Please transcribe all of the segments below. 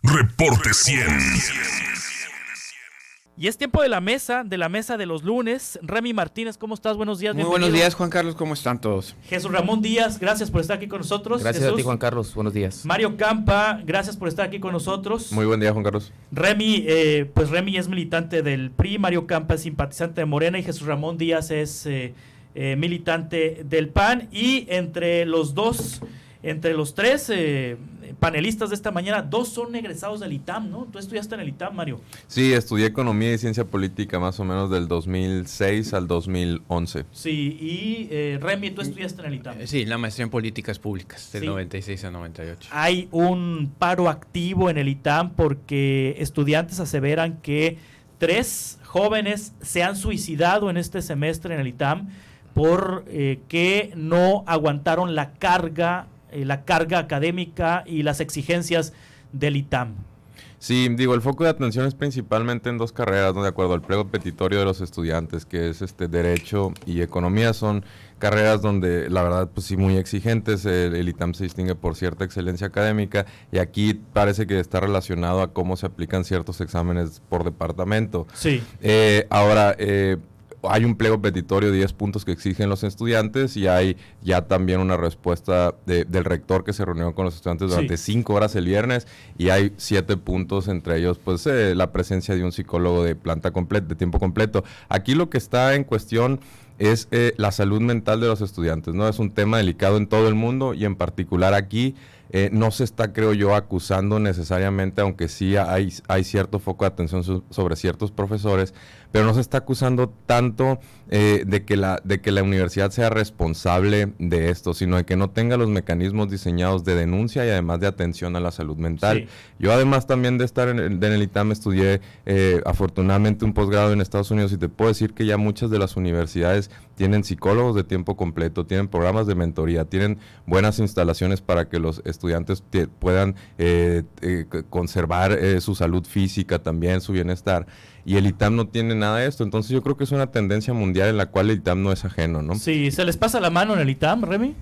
Reporte 100. Y es tiempo de la mesa de los lunes. Remy Martínez, ¿cómo estás? Buenos días. Muy buenos días, Juan Carlos, ¿cómo están todos? Jesús Ramón Díaz, gracias por estar aquí con nosotros. Gracias Jesús. a ti, Juan Carlos, buenos días. Mario Campa, gracias por estar aquí con nosotros. Muy buen día, Juan Carlos. Remy, pues Remy es militante del PRI, Mario Campa es simpatizante de Morena y Jesús Ramón Díaz es militante del PAN. Y entre los tres panelistas de esta mañana, dos son egresados del ITAM, ¿no? Tú estudiaste en el ITAM, Mario. Sí, estudié Economía y Ciencia Política más o menos del 2006 al 2011. Sí, y Remy, tú estudiaste en el ITAM. Sí, la maestría en Políticas Públicas, del Sí. 96 al 98. Hay un paro activo en el ITAM porque estudiantes aseveran que 3 jóvenes se han suicidado en este semestre en el ITAM por que no aguantaron la carga académica y las exigencias del ITAM. Sí, digo, el foco de atención es principalmente en dos carreras, ¿no? De acuerdo al pliego petitorio de los estudiantes, que es Derecho y Economía. Son carreras donde, la verdad, pues sí, muy exigentes. El ITAM se distingue por cierta excelencia académica y aquí parece que está relacionado a cómo se aplican ciertos exámenes por departamento. Sí. Ahora, hay un pliego petitorio de 10 puntos que exigen los estudiantes y hay ya también una respuesta del rector que se reunió con los estudiantes durante 5 horas el viernes y hay 7 puntos, entre ellos pues la presencia de un psicólogo de planta completa, de tiempo completo. Aquí lo que está en cuestión es la salud mental de los estudiantes, ¿no? Es un tema delicado en todo el mundo y en particular aquí no se está, creo yo, acusando necesariamente, aunque sí hay cierto foco de atención sobre ciertos profesores, pero no se está acusando tanto de que la universidad sea responsable de esto, sino de que no tenga los mecanismos diseñados de denuncia y además de atención a la salud mental. Sí. Yo además también de estar en el ITAM estudié afortunadamente un posgrado en Estados Unidos y te puedo decir que ya muchas de las universidades tienen psicólogos de tiempo completo, tienen programas de mentoría, tienen buenas instalaciones para que los estudiantes puedan conservar su salud física también, su bienestar. Y el ITAM no tiene nada de esto, entonces yo creo que es una tendencia mundial en la cual el ITAM no es ajeno, ¿no? Sí, ¿se les pasa la mano en el ITAM, Remy?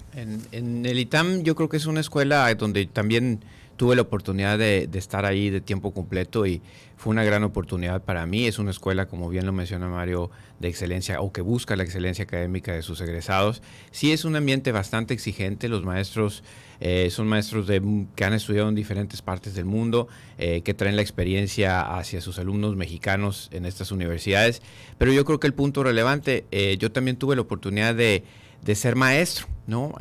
En el ITAM yo creo que es una escuela donde también tuve la oportunidad de estar ahí de tiempo completo y fue una gran oportunidad para mí. Es una escuela, como bien lo menciona Mario, de excelencia o que busca la excelencia académica de sus egresados. Sí es un ambiente bastante exigente, los maestros son maestros que han estudiado en diferentes partes del mundo, que traen la experiencia hacia sus alumnos mexicanos en estas universidades, pero yo creo que el punto relevante, yo también tuve la oportunidad de ser maestro, ¿no?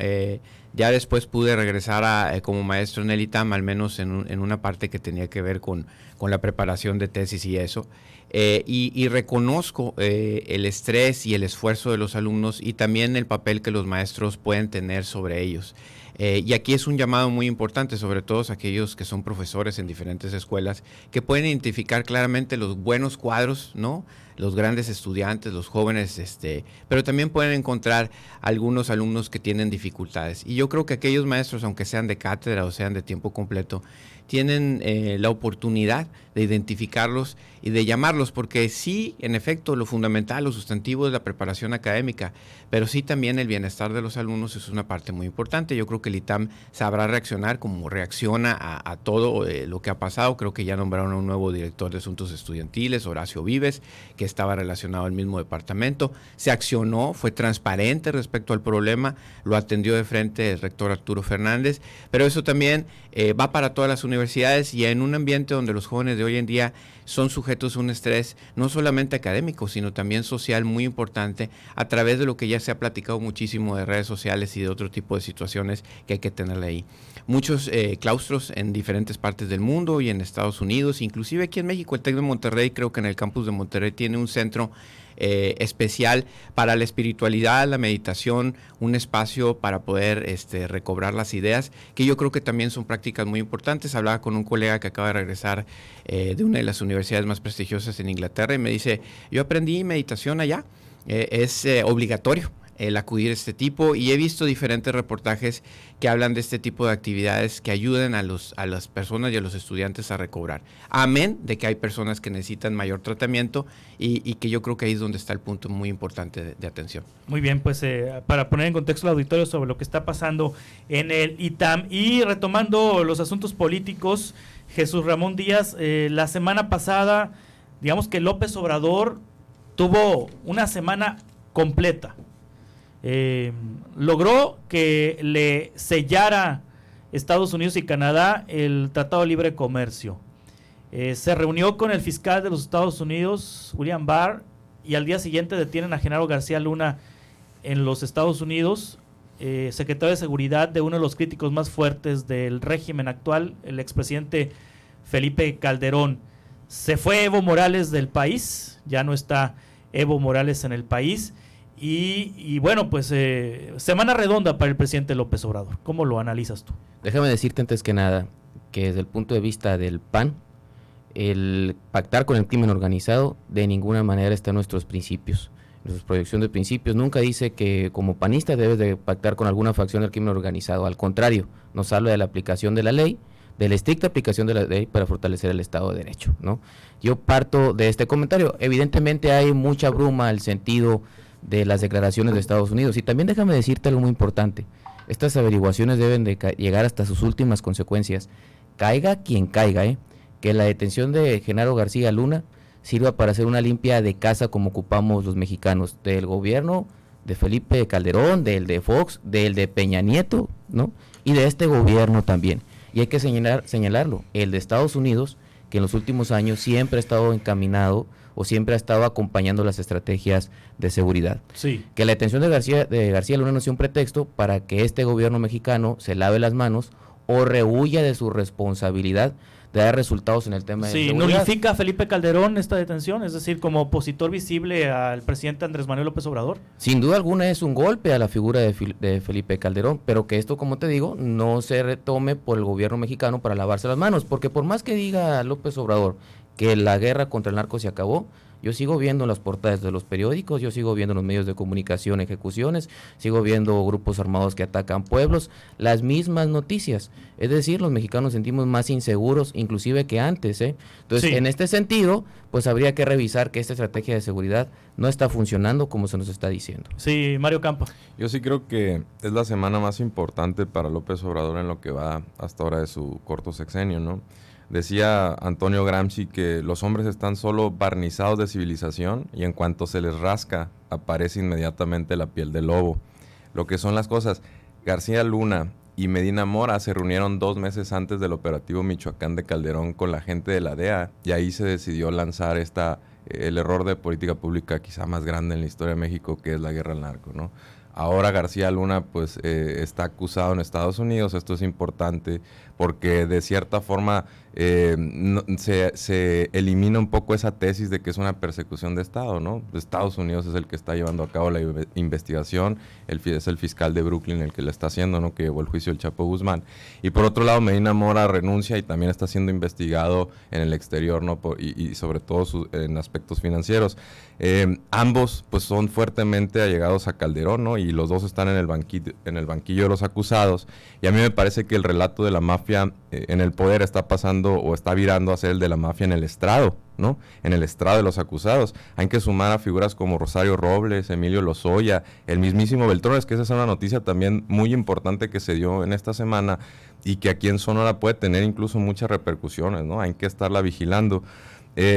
Ya después pude regresar como maestro en el ITAM, al menos en una parte que tenía que ver con la preparación de tesis y eso. Y reconozco el estrés y el esfuerzo de los alumnos y también el papel que los maestros pueden tener sobre ellos. Y aquí es un llamado muy importante, sobre todo aquellos que son profesores en diferentes escuelas, que pueden identificar claramente los buenos cuadros, ¿no? Los grandes estudiantes, los jóvenes, pero también pueden encontrar algunos alumnos que tienen dificultades. Y yo creo que aquellos maestros, aunque sean de cátedra o sean de tiempo completo, tienen la oportunidad de identificarlos y de llamarlos, porque sí, en efecto, lo fundamental, lo sustantivo es la preparación académica, pero sí también el bienestar de los alumnos es una parte muy importante. Yo creo que el ITAM sabrá reaccionar como reacciona a todo lo que ha pasado. Creo que ya nombraron a un nuevo director de asuntos estudiantiles, Horacio Vives, que estaba relacionado al mismo departamento. Se accionó, fue transparente respecto al problema, lo atendió de frente el rector Arturo Fernández, pero eso también va para todas las universidades y en un ambiente donde los jóvenes de hoy en día son sujetos a un estrés no solamente académico, sino también social muy importante a través de lo que ya se ha platicado muchísimo de redes sociales y de otro tipo de situaciones que hay que tenerle ahí. Muchos claustros en diferentes partes del mundo y en Estados Unidos, inclusive aquí en México, el TEC de Monterrey, creo que en el campus de Monterrey tiene un centro especial para la espiritualidad, la meditación, un espacio para poder recobrar las ideas, que yo creo que también son prácticas muy importantes. Hablaba con un colega que acaba de regresar de una de las universidades más prestigiosas en Inglaterra y me dice, yo aprendí meditación allá, es obligatorio. el acudir a este tipo, y he visto diferentes reportajes que hablan de este tipo de actividades que ayuden a las personas y a los estudiantes a recobrar. Amén de que hay personas que necesitan mayor tratamiento y que yo creo que ahí es donde está el punto muy importante de atención. Muy bien, pues para poner en contexto al auditorio sobre lo que está pasando en el ITAM y retomando los asuntos políticos, Jesús Ramón Díaz, la semana pasada, digamos que López Obrador tuvo una semana completa. Logró que le sellara Estados Unidos y Canadá el Tratado de Libre Comercio. Se reunió con el fiscal de los Estados Unidos, William Barr, y al día siguiente detienen a Genaro García Luna en los Estados Unidos, secretario de Seguridad de uno de los críticos más fuertes del régimen actual, el expresidente Felipe Calderón. Se fue Evo Morales del país, ya no está Evo Morales en el país. Y bueno, pues semana redonda para el presidente López Obrador. ¿Cómo lo analizas tú? Déjame decirte antes que nada que desde el punto de vista del PAN, el pactar con el crimen organizado de ninguna manera está en nuestros principios. Nuestra proyección de principios nunca dice que como panista debes de pactar con alguna facción del crimen organizado. Al contrario, nos habla de la aplicación de la ley, de la estricta aplicación de la ley para fortalecer el Estado de Derecho, ¿no? Yo parto de este comentario. Evidentemente hay mucha bruma al sentido de las declaraciones de Estados Unidos. Y también déjame decirte algo muy importante. Estas averiguaciones deben de llegar hasta sus últimas consecuencias. Caiga quien caiga, que la detención de Genaro García Luna sirva para hacer una limpia de casa como ocupamos los mexicanos, del gobierno de Felipe Calderón, del de Fox, del de Peña Nieto, ¿no? Y de este gobierno también. Y hay que señalarlo, el de Estados Unidos, que en los últimos años siempre ha estado encaminado o siempre ha estado acompañando las estrategias de seguridad. Sí. Que la detención de García Luna no sea un pretexto para que este gobierno mexicano se lave las manos o rehuya de su responsabilidad de dar resultados en el tema de seguridad. ¿Nulifica a Felipe Calderón esta detención? Es decir, como opositor visible al presidente Andrés Manuel López Obrador. Sin duda alguna es un golpe a la figura de Felipe Calderón, pero que esto, como te digo, no se retome por el gobierno mexicano para lavarse las manos, porque por más que diga López Obrador que la guerra contra el narco se acabó, yo sigo viendo en las portadas de los periódicos, yo sigo viendo en los medios de comunicación ejecuciones, sigo viendo grupos armados que atacan pueblos, las mismas noticias. Es decir, los mexicanos sentimos más inseguros inclusive que antes, Entonces, sí. En este sentido, pues habría que revisar que esta estrategia de seguridad no está funcionando como se nos está diciendo. Sí, Mario Campa. Yo sí creo que es la semana más importante para López Obrador en lo que va hasta ahora de su corto sexenio, ¿no? Decía Antonio Gramsci que los hombres están solo barnizados de civilización y en cuanto se les rasca aparece inmediatamente la piel del lobo. Lo que son las cosas, García Luna y Medina Mora se reunieron 2 meses antes del operativo Michoacán de Calderón con la gente de la DEA y ahí se decidió lanzar el error de política pública quizá más grande en la historia de México, que es la guerra al narco, ¿no? Ahora García Luna pues está acusado en Estados Unidos. Esto es importante porque de cierta forma se elimina un poco esa tesis de que es una persecución de Estado, ¿no? Estados Unidos es el que está llevando a cabo la investigación, es el fiscal de Brooklyn el que la está haciendo, ¿no? Que llevó el juicio del Chapo Guzmán. Y por otro lado, Medina Mora renuncia y también está siendo investigado en el exterior, ¿no? Y sobre todo en aspectos financieros. Ambos pues son fuertemente allegados a Calderón, ¿no? Y los dos están en el banquillo de los acusados. Y a mí me parece que el relato de la mafia en el poder está pasando o está virando a ser el de la mafia en el estrado, ¿no? En el estrado de los acusados. Hay que sumar a figuras como Rosario Robles, Emilio Lozoya, el mismísimo Beltrones, que esa es una noticia también muy importante que se dio en esta semana y que aquí en Sonora puede tener incluso muchas repercusiones, ¿no? Hay que estarla vigilando.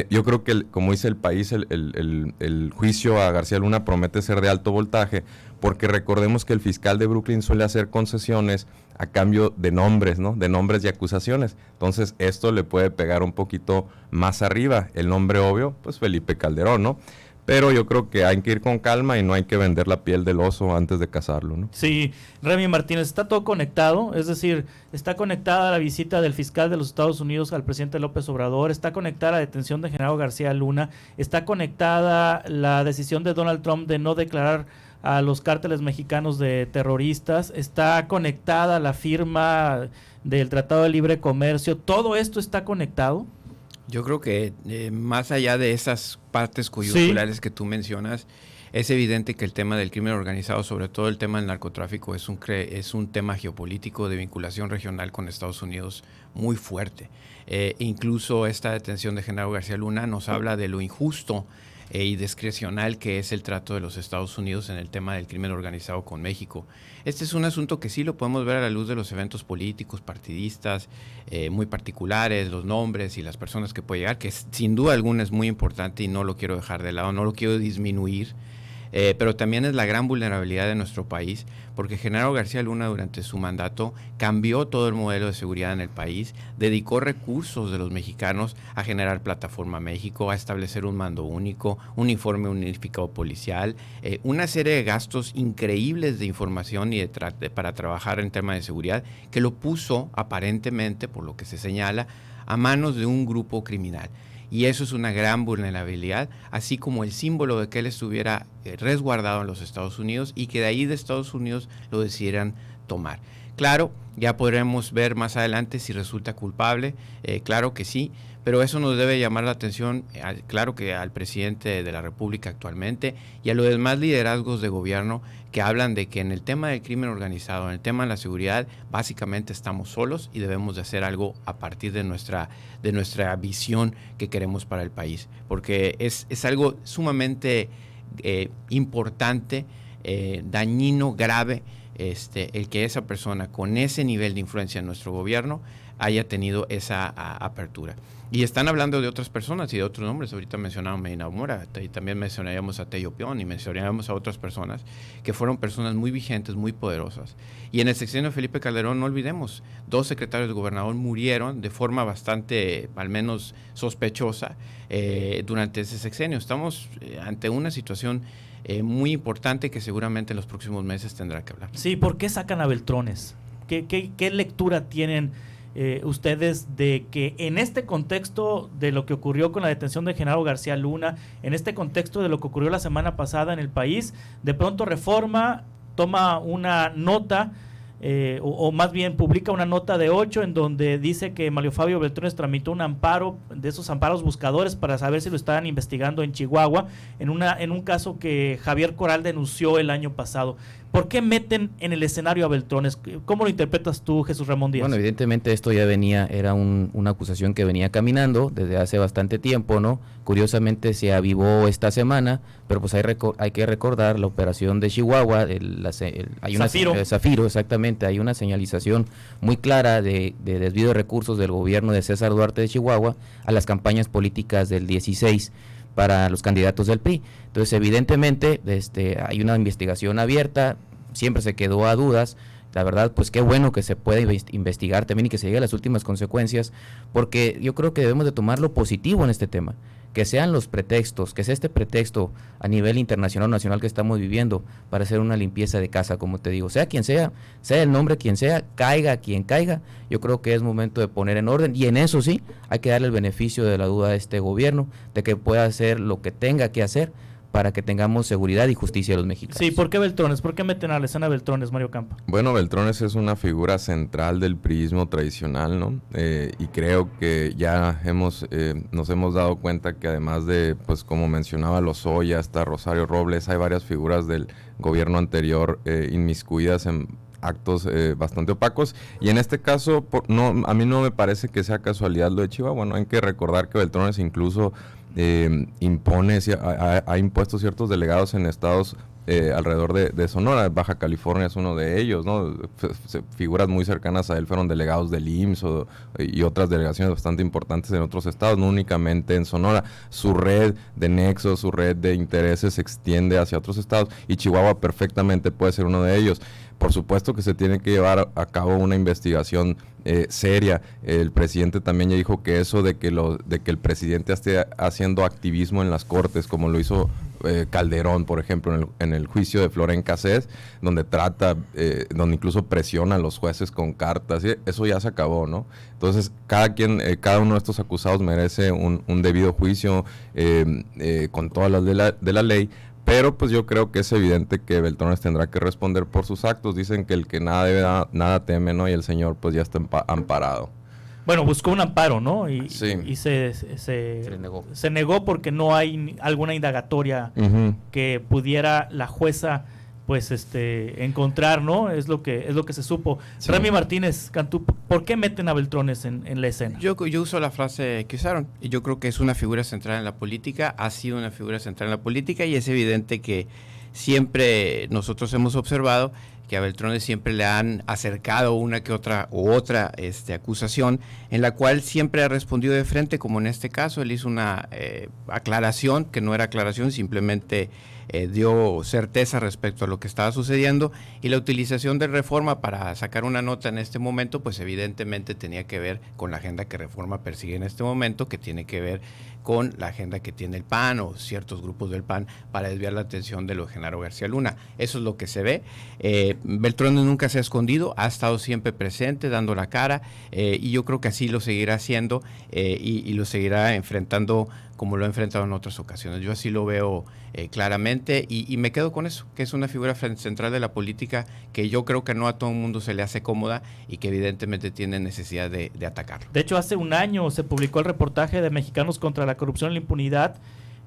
Yo creo que, como dice el país, el juicio a García Luna promete ser de alto voltaje, porque recordemos que el fiscal de Brooklyn suele hacer concesiones a cambio de nombres, ¿no? De nombres y acusaciones. Entonces, esto le puede pegar un poquito más arriba. El nombre obvio, pues Felipe Calderón, ¿no? Pero yo creo que hay que ir con calma y no hay que vender la piel del oso antes de cazarlo, ¿no? Sí, Remy Martínez, está todo conectado, es decir, está conectada la visita del fiscal de los Estados Unidos al presidente López Obrador, está conectada la detención de Genaro García Luna, está conectada la decisión de Donald Trump de no declarar a los cárteles mexicanos de terroristas, está conectada la firma del Tratado de Libre Comercio, ¿todo esto está conectado? Yo creo que más allá de esas partes coyunturales que tú mencionas, Es evidente que el tema del crimen organizado, sobre todo el tema del narcotráfico, es un tema geopolítico de vinculación regional con Estados Unidos muy fuerte. Incluso esta detención de Genaro García Luna nos habla de lo injusto y discrecional que es el trato de los Estados Unidos en el tema del crimen organizado con México. Este es un asunto que sí lo podemos ver a la luz de los eventos políticos, partidistas, muy particulares, los nombres y las personas que puede llegar, que sin duda alguna es muy importante y no lo quiero dejar de lado, no lo quiero disminuir. Pero también es la gran vulnerabilidad de nuestro país, porque Genaro García Luna durante su mandato cambió todo el modelo de seguridad en el país, dedicó recursos de los mexicanos a generar Plataforma México, a establecer un mando único, un informe unificado policial, una serie de gastos increíbles de información y para trabajar en temas de seguridad, que lo puso aparentemente, por lo que se señala, a manos de un grupo criminal. Y eso es una gran vulnerabilidad, así como el símbolo de que él estuviera resguardado en los Estados Unidos y que de ahí de Estados Unidos lo decidieran tomar. Claro, ya podremos ver más adelante si resulta culpable, claro que sí, pero eso nos debe llamar la atención, claro que al presidente de la República actualmente y a los demás liderazgos de gobierno que hablan de que en el tema del crimen organizado, en el tema de la seguridad, básicamente estamos solos y debemos de hacer algo a partir de nuestra visión que queremos para el país, porque es algo sumamente importante, dañino, grave, el que esa persona con ese nivel de influencia en nuestro gobierno haya tenido esa apertura. Y están hablando de otras personas y de otros nombres. Ahorita mencionaron a Medina Mora, y también mencionaríamos a Tello Pion y mencionaríamos a otras personas que fueron personas muy vigentes, muy poderosas. Y en el sexenio de Felipe Calderón, no olvidemos, 2 secretarios de gobernador murieron de forma bastante, al menos sospechosa, durante ese sexenio. Estamos ante una situación muy importante que seguramente en los próximos meses tendrá que hablar. Sí, ¿por qué sacan a Beltrones? ¿Qué lectura tienen ustedes de que en este contexto de lo que ocurrió con la detención de Genaro García Luna, en este contexto de lo que ocurrió la semana pasada en el país, de pronto Reforma toma una nota, o más bien publica una nota de 8 en donde dice que Mario Fabio Beltrones tramitó un amparo, de esos amparos buscadores, para saber si lo estaban investigando en Chihuahua, en un caso que Javier Corral denunció el año pasado? ¿Por qué meten en el escenario a Beltrones? ¿Cómo lo interpretas tú, Jesús Ramón Díaz? Bueno, evidentemente esto ya era una acusación que venía caminando desde hace bastante tiempo, ¿no? Curiosamente se avivó esta semana, pero pues hay que recordar la operación de Chihuahua, Zafiro, exactamente, hay una señalización muy clara de desvío de recursos del gobierno de César Duarte de Chihuahua a las campañas políticas del 16 para los candidatos del PRI. Entonces, evidentemente, hay una investigación abierta, siempre se quedó a dudas. La verdad, pues qué bueno que se pueda investigar también y que se llegue a las últimas consecuencias, porque yo creo que debemos de tomar lo positivo en este tema, que sean los pretextos, que sea este pretexto a nivel internacional o nacional que estamos viviendo para hacer una limpieza de casa, como te digo, sea quien sea el nombre quien sea, caiga quien caiga, yo creo que es momento de poner en orden, y en eso sí, hay que darle el beneficio de la duda a este gobierno, de que pueda hacer lo que tenga que hacer para que tengamos seguridad y justicia a los mexicanos. Sí, ¿por qué Beltrones? ¿Por qué meten a la escena Beltrones, Mario Campa? Bueno, Beltrones es una figura central del priismo tradicional, ¿no? Y creo que ya nos hemos dado cuenta que además de, pues como mencionaba Lozoya, hasta Rosario Robles, hay varias figuras del gobierno anterior inmiscuidas en actos bastante opacos, y en este caso a mí no me parece que sea casualidad lo de Chihuahua. Bueno, hay que recordar que Beltrones incluso ha impuesto ciertos delegados en estados alrededor de Sonora. Baja California es uno de ellos, ¿no? Figuras muy cercanas a él fueron delegados del IMSS y otras delegaciones bastante importantes en otros estados, no únicamente en Sonora. Su red de nexos, su red de intereses se extiende hacia otros estados, y Chihuahua perfectamente puede ser uno de ellos. Por supuesto que se tiene que llevar a cabo una investigación seria. El presidente también ya dijo que eso de que el presidente esté haciendo activismo en las cortes, como lo hizo Calderón, por ejemplo, en el juicio de Florén Cassés, donde donde incluso presiona a los jueces con cartas, ¿sí? Eso ya se acabó, ¿no? Entonces, cada uno de estos acusados merece un debido juicio con todas las de la ley. Pero pues yo creo que es evidente que Beltrones tendrá que responder por sus actos. Dicen que el que nada debe, nada teme, ¿no? Y el señor pues ya está amparado. Bueno, buscó un amparo, ¿no? Y se negó porque no hay alguna indagatoria que pudiera la jueza pues encontrar, ¿no? Es lo que se supo. Sí. Remy Martínez Cantú, ¿por qué meten a Beltrones en la escena? Yo uso la frase que usaron, y yo creo que es una figura central en la política, ha sido una figura central en la política, y es evidente que siempre nosotros hemos observado que a Beltrones siempre le han acercado una que otra acusación, en la cual siempre ha respondido de frente, como en este caso. Él hizo una aclaración, que no era aclaración, simplemente dio certeza respecto a lo que estaba sucediendo, y la utilización de Reforma para sacar una nota en este momento, pues evidentemente tenía que ver con la agenda que Reforma persigue en este momento, que tiene que ver con la agenda que tiene el PAN o ciertos grupos del PAN para desviar la atención de lo de Genaro García Luna. Eso es lo que se ve. Beltrones nunca se ha escondido, ha estado siempre presente, dando la cara, y yo creo que así lo seguirá haciendo, y lo seguirá enfrentando como lo ha enfrentado en otras ocasiones. Yo así lo veo claramente, y me quedo con eso, que es una figura central de la política que yo creo que no a todo el mundo se le hace cómoda y que evidentemente tiene necesidad de atacarlo. De hecho, hace un año se publicó el reportaje de Mexicanos contra la Corrupción y la Impunidad,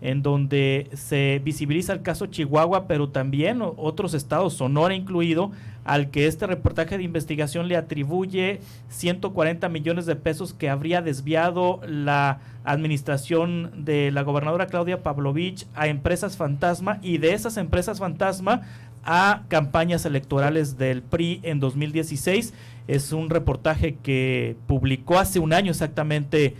en donde se visibiliza el caso Chihuahua, pero también otros estados, Sonora incluido, al que este reportaje de investigación le atribuye 140 millones de pesos que habría desviado la administración de la gobernadora Claudia Pavlovich a empresas fantasma, y de esas empresas fantasma a campañas electorales del PRI en 2016. Es un reportaje que publicó hace un año exactamente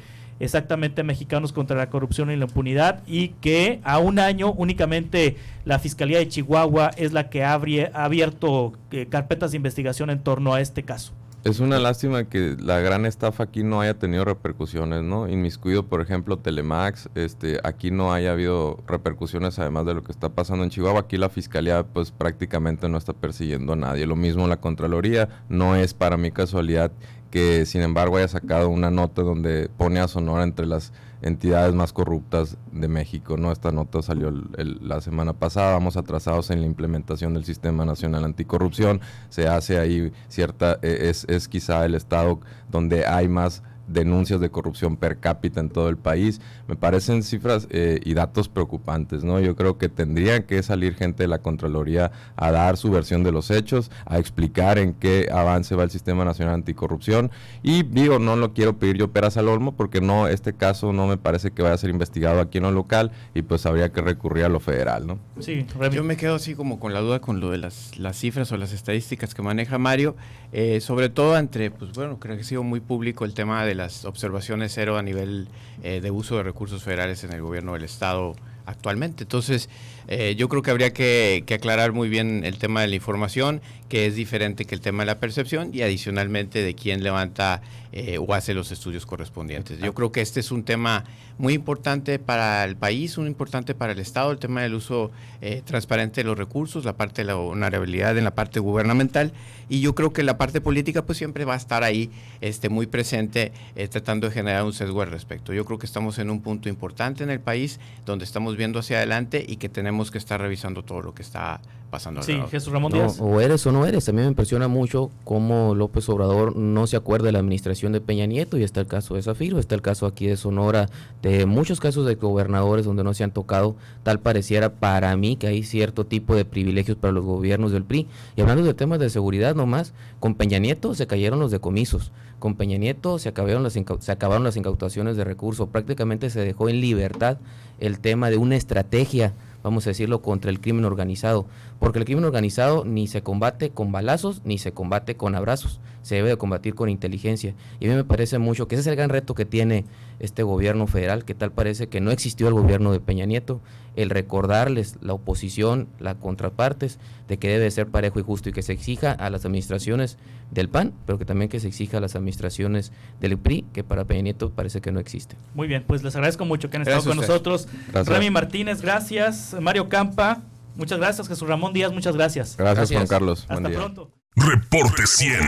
Mexicanos contra la Corrupción y la Impunidad, y que a un año únicamente la Fiscalía de Chihuahua es la que ha abierto carpetas de investigación en torno a este caso. Es una lástima que la gran estafa aquí no haya tenido repercusiones, ¿no? Inmiscuido, por ejemplo, Telemax, aquí no haya habido repercusiones además de lo que está pasando en Chihuahua. Aquí la Fiscalía pues prácticamente no está persiguiendo a nadie. Lo mismo la Contraloría, no es para mí casualidad que sin embargo haya sacado una nota donde pone a Sonora entre las entidades más corruptas de México, ¿no? Esta nota salió la semana pasada. Vamos atrasados en la implementación del Sistema Nacional Anticorrupción. Se hace ahí es quizá el estado donde hay más denuncias de corrupción per cápita en todo el país. Me parecen cifras y datos preocupantes, ¿no? Yo creo que tendrían que salir gente de la Contraloría a dar su versión de los hechos, a explicar en qué avance va el Sistema Nacional Anticorrupción, y digo, no lo quiero pedir yo peras al olmo, porque no, este caso no me parece que vaya a ser investigado aquí en lo local, y pues habría que recurrir a lo federal, ¿no? Sí, yo me quedo así como con la duda con lo de las cifras o las estadísticas que maneja Mario, sobre todo pues bueno, creo que ha sido muy público el tema de las observaciones cero a nivel de uso de recursos federales en el gobierno del estado actualmente. Entonces, yo creo que habría que aclarar muy bien el tema de la información, que es diferente que el tema de la percepción, y adicionalmente de quién levanta o hace los estudios correspondientes. Yo creo que este es un tema muy importante para el país, muy importante para el Estado, el tema del uso transparente de los recursos, la parte de la honorabilidad en la parte gubernamental, y yo creo que la parte política pues siempre va a estar ahí muy presente, tratando de generar un sesgo al respecto. Yo creo que estamos en un punto importante en el país, donde estamos viendo hacia adelante y que tenemos que estar revisando todo lo que está pasando. Sí, Jesús Ramón Díaz. O eres o no eres. A mí me impresiona mucho cómo López Obrador no se acuerda de la administración de Peña Nieto, y está el caso de Zafiro, está el caso aquí de Sonora, de muchos casos de gobernadores donde no se han tocado. Tal pareciera para mí que hay cierto tipo de privilegios para los gobiernos del PRI. Y hablando de temas de seguridad nomás, con Peña Nieto se cayeron los decomisos, con Peña Nieto se acabaron las incautaciones de recursos, prácticamente se dejó en libertad el tema de una estrategia, vamos a decirlo, contra el crimen organizado, porque el crimen organizado ni se combate con balazos, ni se combate con abrazos, se debe de combatir con inteligencia, y a mí me parece mucho que ese es el gran reto que tiene este gobierno federal, que tal parece que no existió el gobierno de Peña Nieto, el recordarles la oposición, las contrapartes, de que debe ser parejo y justo, y que se exija a las administraciones del PAN, pero que también que se exija a las administraciones del PRI, que para Peña Nieto parece que no existe. Muy bien, pues les agradezco mucho que han estado con nosotros. Gracias. Remy Martínez, gracias. Mario Campa, muchas gracias. Jesús Ramón Díaz, muchas gracias. Gracias. Juan Carlos. Hasta pronto. Reporte 100.